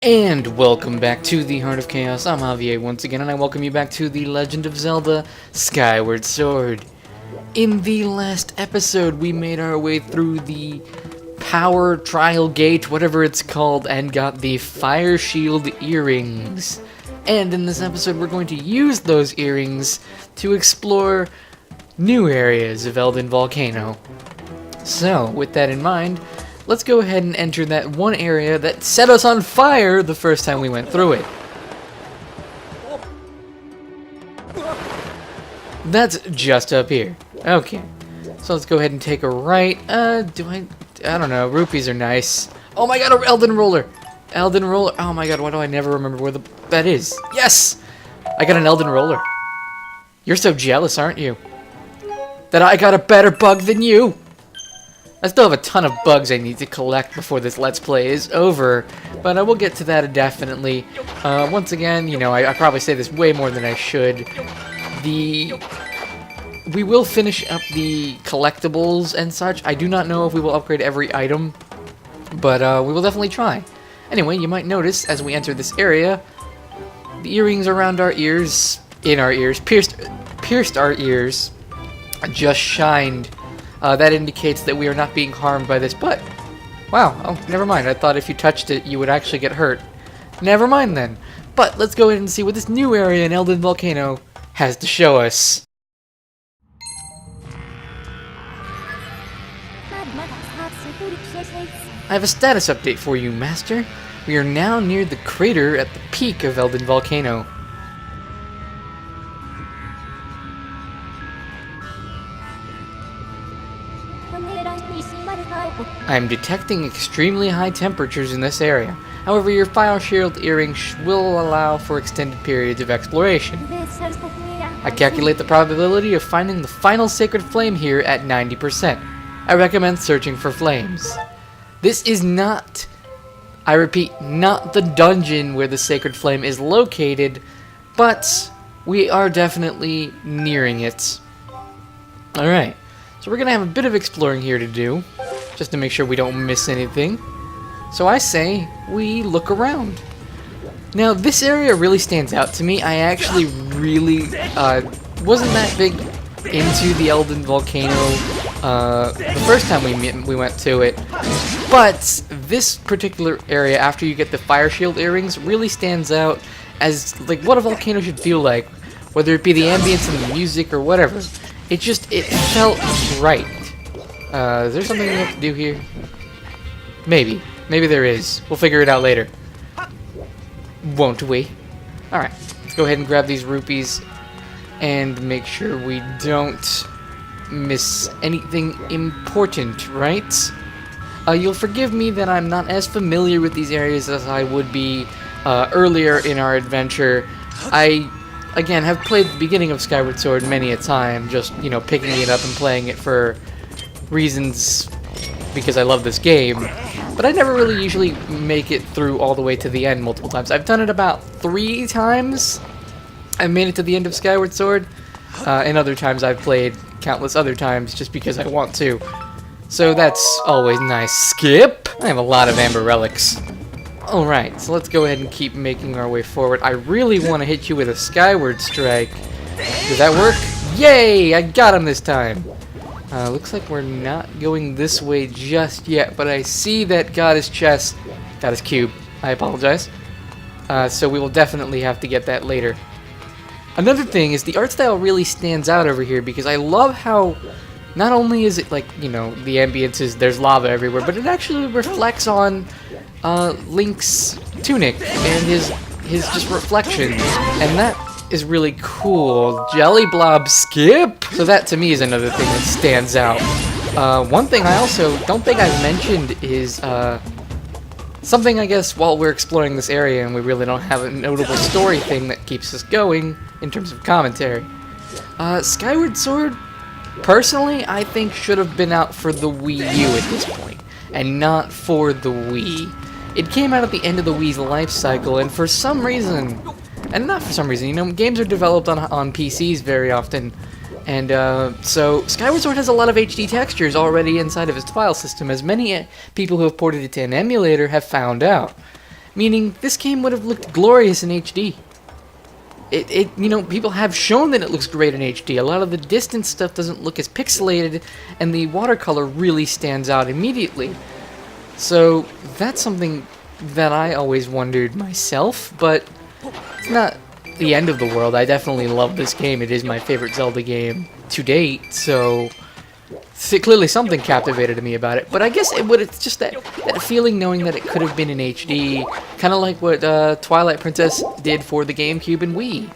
And welcome back to the Heart of Chaos. I'm Javier once again, and I welcome you back to The Legend of Zelda Skyward Sword. In the last episode, we made our way through the Power Trial Gate, whatever it's called, and got the Fire Shield Earrings. And in this episode, we're going to use those earrings to explore new areas of Eldin Volcano. So, with that in mind, let's go ahead and enter that one area that set us on fire the first time we went through it. That's just up here. Okay. So let's go ahead and take a right. I don't know. Rupees are nice. Oh my god, an Elden Roller! Elden Roller. Oh my god, why do I never remember where that is? Yes! I got an Elden Roller. You're so jealous, aren't you? That I got a better bug than you! I still have a ton of bugs I need to collect before this Let's Play is over, but I will get to that definitely. Once again, you know, I probably say this way more than I should. We will finish up the collectibles and such. I do not know if we will upgrade every item, but we will definitely try. Anyway, you might notice as we enter this area, the earrings around our ears, pierced our ears, just shined. That indicates that we are not being harmed by this, but wow, oh, never mind. I thought if you touched it, you would actually get hurt. Never mind then. But let's go ahead and see what this new area in Eldin Volcano has to show us. I have a status update for you, Master. We are now near the crater at the peak of Eldin Volcano. I am detecting extremely high temperatures in this area. However, your Fire Shield earring will allow for extended periods of exploration. I calculate the probability of finding the final sacred flame here at 90%. I recommend searching for flames. This is not, I repeat, not the dungeon where the sacred flame is located, but we are definitely nearing it. Alright, so we're going to have a bit of exploring here to do, just to make sure we don't miss anything. So I say we look around. Now this area really stands out to me. I actually really wasn't that big into the Eldin Volcano the first time we went to it, but this particular area, after you get the Fire Shield earrings, really stands out as like what a volcano should feel like, whether it be the ambience and the music or whatever. It felt right. Is there something we have to do here? Maybe. Maybe there is. We'll figure it out later. Won't we? Alright. Let's go ahead and grab these rupees and make sure we don't miss anything important, right? You'll forgive me that I'm not as familiar with these areas as I would be earlier in our adventure. I, again, have played the beginning of Skyward Sword many a time, just, you know, picking it up and playing it for reasons because I love this game, but I never really usually make it through all the way to the end multiple times. I've done it about 3 times. I've made it to the end of Skyward Sword, and other times I've played countless other times just because I want to. So that's always nice. Skip! I have a lot of amber relics. Alright, so let's go ahead and keep making our way forward. I really want to hit you with a Skyward Strike. Does that work? Yay! I got him this time! Looks like we're not going this way just yet, but I see that Goddess Chest, Goddess Cube, I apologize. So we will definitely have to get that later. Another thing is the art style really stands out over here because I love how not only is it like, you know, the ambience is there's lava everywhere, but it actually reflects on Link's tunic and his just reflection, and that is really cool. Jelly Blob Skip! So that to me is another thing that stands out. One thing I also don't think I've mentioned is something, I guess, while we're exploring this area and we really don't have a notable story thing that keeps us going in terms of commentary. Skyward Sword, personally, I think should have been out for the Wii U at this point, and not for the Wii. It came out at the end of the Wii's life cycle, and for some reason, and not for some reason, you know, games are developed on PCs very often, and so Skyward Sword has a lot of HD textures already inside of its file system, as many people who have ported it to an emulator have found out. meaning this game would have looked glorious in HD. You know, people have shown that it looks great in HD. A lot of the distance stuff doesn't look as pixelated, and the watercolor really stands out immediately. So that's something that I always wondered myself, but it's not the end of the world. I definitely love this game. It is my favorite Zelda game to date, so clearly something captivated me about it. But I guess it's just that feeling knowing that it could have been in HD, kind of like what Twilight Princess did for the GameCube and Wii.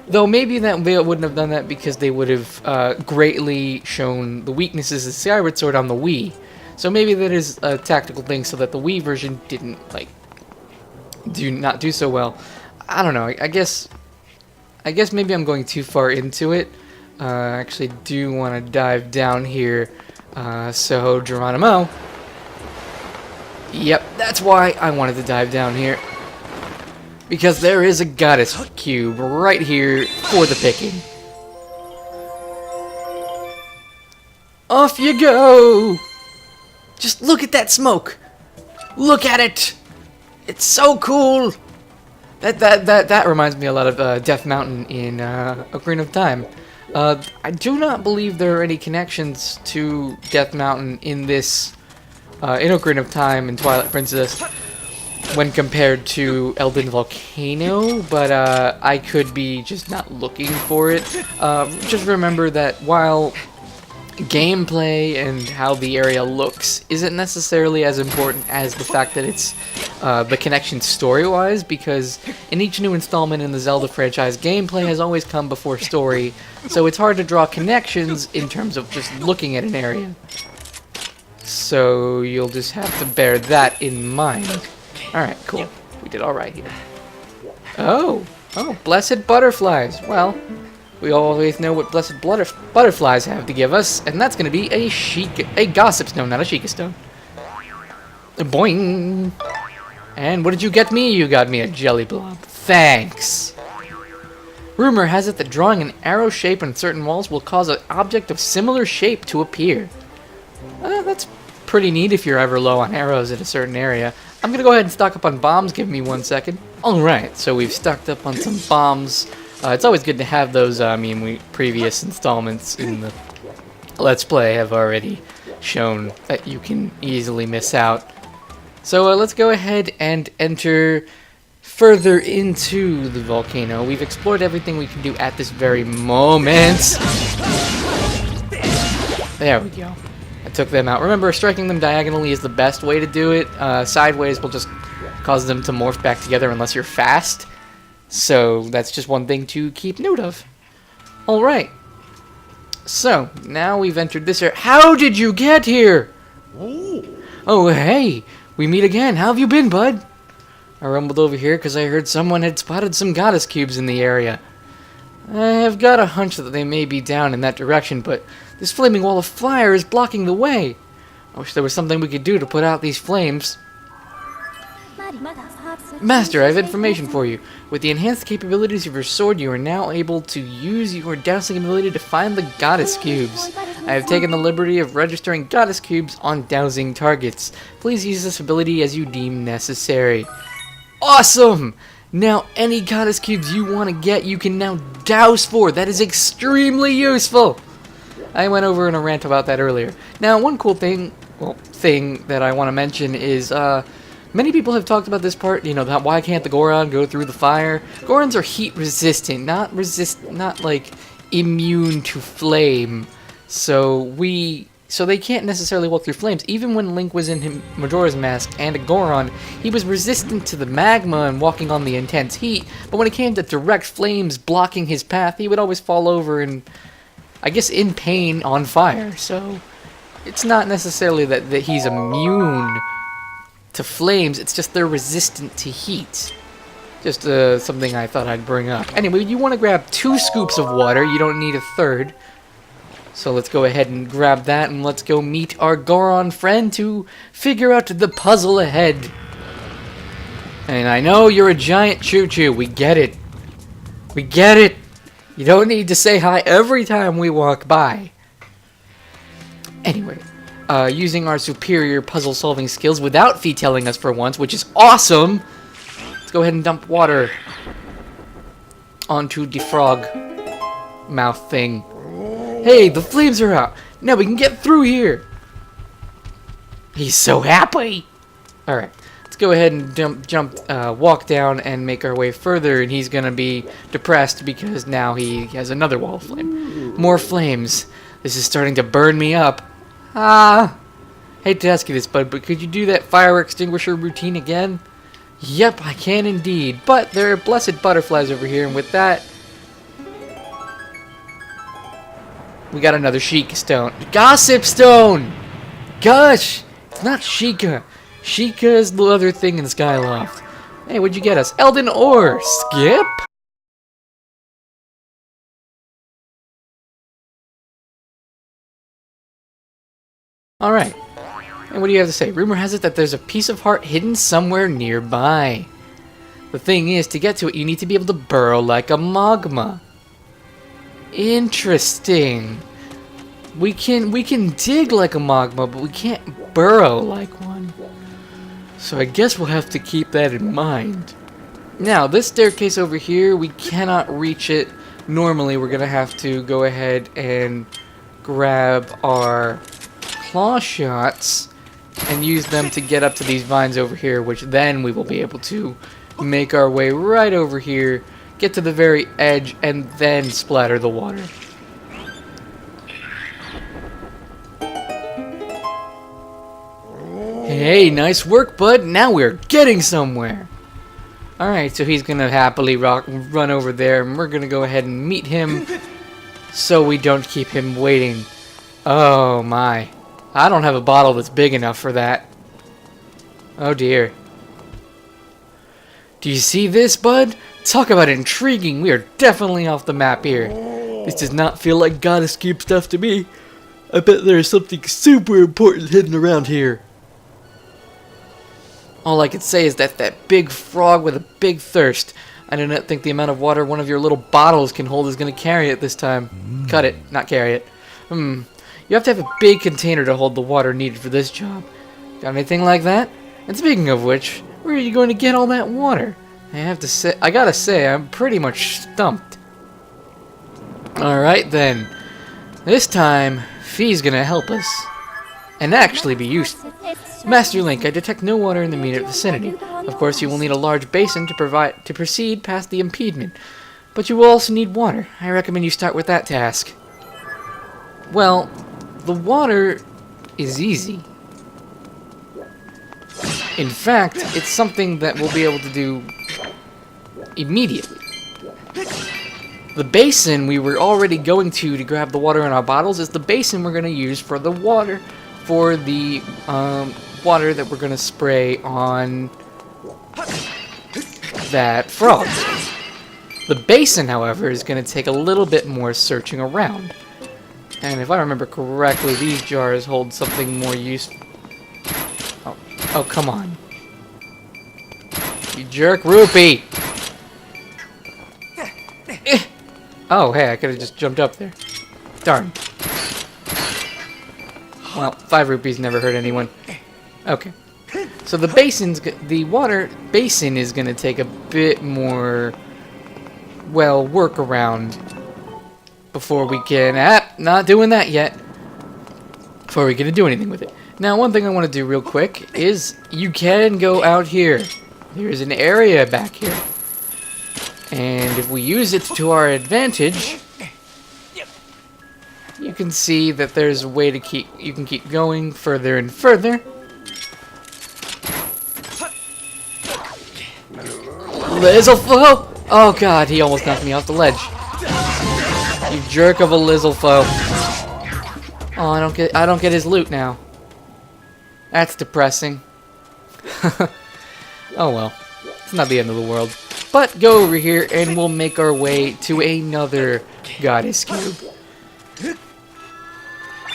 Though maybe they wouldn't have done that because they would have greatly shown the weaknesses of Skyward Sword on the Wii. So maybe that is a tactical thing so that the Wii version didn't not do so well. I don't know. I guess maybe I'm going too far into it. I actually do want to dive down here. So Geronimo. Yep, that's why I wanted to dive down here. Because there is a goddess cube right here for the picking. Off you go! Just look at that smoke! Look at it! It's so cool! That reminds me a lot of Death Mountain in Ocarina of Time. I do not believe there are any connections to Death Mountain in this, in Ocarina of Time and Twilight Princess when compared to Elden Volcano, but I could be just not looking for it. Just remember that while gameplay and how the area looks isn't necessarily as important as the fact that it's the connection story-wise, because in each new installment in the Zelda franchise, gameplay has always come before story, so it's hard to draw connections in terms of just looking at an area. So you'll just have to bear that in mind. Alright, cool. We did alright here. Oh, blessed butterflies. Well, we always know what blessed butterflies have to give us, and that's going to be a gossip stone, not a Sheikah stone. Boing! And what did you get me? You got me a jelly blob. Thanks! Rumor has it that drawing an arrow shape on certain walls will cause an object of similar shape to appear. That's pretty neat if you're ever low on arrows in a certain area. I'm going to go ahead and stock up on bombs. Give me 1 second. Alright, so we've stocked up on some bombs. It's always good to have those. Previous installments in the Let's Play have already shown that you can easily miss out. So let's go ahead and enter further into the volcano. We've explored everything we can do at this very moment. There we go. I took them out. Remember, striking them diagonally is the best way to do it. Sideways will just cause them to morph back together unless you're fast. So that's just one thing to keep note of. Alright. So, now we've entered this area. How did you get here? Oh, hey. We meet again. How have you been, bud? I rumbled over here because I heard someone had spotted some goddess cubes in the area. I've got a hunch that they may be down in that direction, but this flaming wall of fire is blocking the way. I wish there was something we could do to put out these flames. Master, I have information for you. With the enhanced capabilities of your sword, you are now able to use your dowsing ability to find the goddess cubes. I have taken the liberty of registering goddess cubes on dowsing targets. Please use this ability as you deem necessary. Awesome! Now, any goddess cubes you want to get, you can now douse for. That is extremely useful! I went over in a rant about that earlier. Now, one cool thing that I want to mention is, many people have talked about this part, why can't the Goron go through the fire? Gorons are heat resistant, not like immune to flame. So they can't necessarily walk through flames. Even when Link was in Majora's Mask and a Goron, he was resistant to the magma and walking on the intense heat, but when it came to direct flames blocking his path, he would always fall over and, I guess, in pain on fire. So it's not necessarily that he's immune to flames, it's just they're resistant to heat. Just something I thought I'd bring up. Anyway, you want to grab 2 scoops of water, you don't need a third. So let's go ahead and grab that, and let's go meet our Goron friend to figure out the puzzle ahead. And I know you're a giant choo-choo, we get it. We get it! You don't need to say hi every time we walk by. Anyway. Using our superior puzzle-solving skills without Fee telling us for once, which is awesome, Let's go ahead and dump water onto the frog mouth thing. Hey, the flames are out. Now we can get through here. He's so happy. Alright, let's go ahead and walk down and make our way further, and he's gonna be depressed because now he has another wall of flame. More flames. This is starting to burn me up. Hate to ask you this, bud, but could you do that fire extinguisher routine again? Yep, I can indeed. But there are blessed butterflies over here, and with that, we got another Sheikah stone. Gossip stone! Gosh! It's not Sheikah. Sheikah is the other thing in Skyloft. Hey, what'd you get us? Elden ore! Skip? Alright. And what do you have to say? Rumor has it that there's a piece of heart hidden somewhere nearby. The thing is, to get to it, you need to be able to burrow like a magma. Interesting. We can dig like a magma, but we can't burrow like one. So I guess we'll have to keep that in mind. Now, this staircase over here, we cannot reach it. Normally, we're gonna have to go ahead and grab our claw shots and use them to get up to these vines over here, which then we will be able to make our way right over here, get to the very edge, and then splatter the water. Hey, nice work, bud. Now we're getting somewhere. Alright, so he's gonna happily run over there, and we're gonna go ahead and meet him so we don't keep him waiting. Oh my. I don't have a bottle that's big enough for that. Oh dear. Do you see this, bud? Talk about intriguing. We are definitely off the map here. This does not feel like God escape stuff to me. I bet there's something super important hidden around here. All I can say is that big frog with a big thirst. I do not think the amount of water one of your little bottles can hold is going to carry it this time. Cut it, not carry it. You have to have a big container to hold the water needed for this job. Got anything like that? And speaking of which, where are you going to get all that water? I gotta say, I'm pretty much stumped. Alright then. This time, Fee's gonna help us. And actually be useful. Master Link, I detect no water in the immediate vicinity. Of course, you will need a large basin to proceed past the impediment. But you will also need water. I recommend you start with that task. Well, the water is easy. In fact, it's something that we'll be able to do immediately. The basin we were already going to grab the water in our bottles is the basin we're going to use for the water, water that we're going to spray on that frog. The basin, however, is going to take a little bit more searching around. And if I remember correctly, these jars hold something more useful. Oh, come on. You jerk rupee! Oh, hey, I could have just jumped up there. Darn. Well, 5 rupees never hurt anyone. Okay. So the water basin is going to take a bit more, well, work around before we can... not doing that yet. Before we can do anything with it. Now, one thing I want to do real quick is you can go out here. There's an area back here. And if we use it to our advantage, you can see that there's a way to you can keep going further and further. Lizzlefo! Oh god, he almost knocked me off the ledge. You jerk of a Lizzlefo. Oh, I don't get his loot now. That's depressing. Oh well, it's not the end of the world. But go over here and we'll make our way to another goddess cube.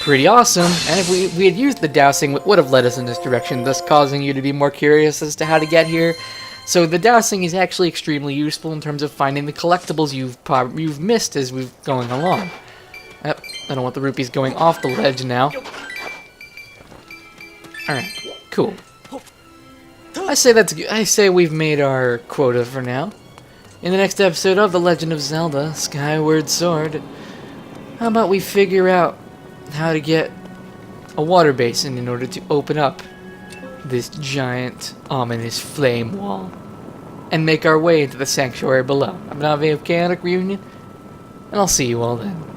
Pretty awesome. And if we had used the dowsing, it would have led us in this direction, thus causing you to be more curious as to how to get here. So the dowsing is actually extremely useful in terms of finding the collectibles you've missed as we've going along. Yep, I don't want the rupees going off the ledge now. Alright, cool. I say we've made our quota for now. In the next episode of The Legend of Zelda: Skyward Sword, how about we figure out how to get a water basin in order to open up this giant, ominous flame wall and make our way into the sanctuary below. I'm Nave of Chaotic Reunion, and I'll see you all then.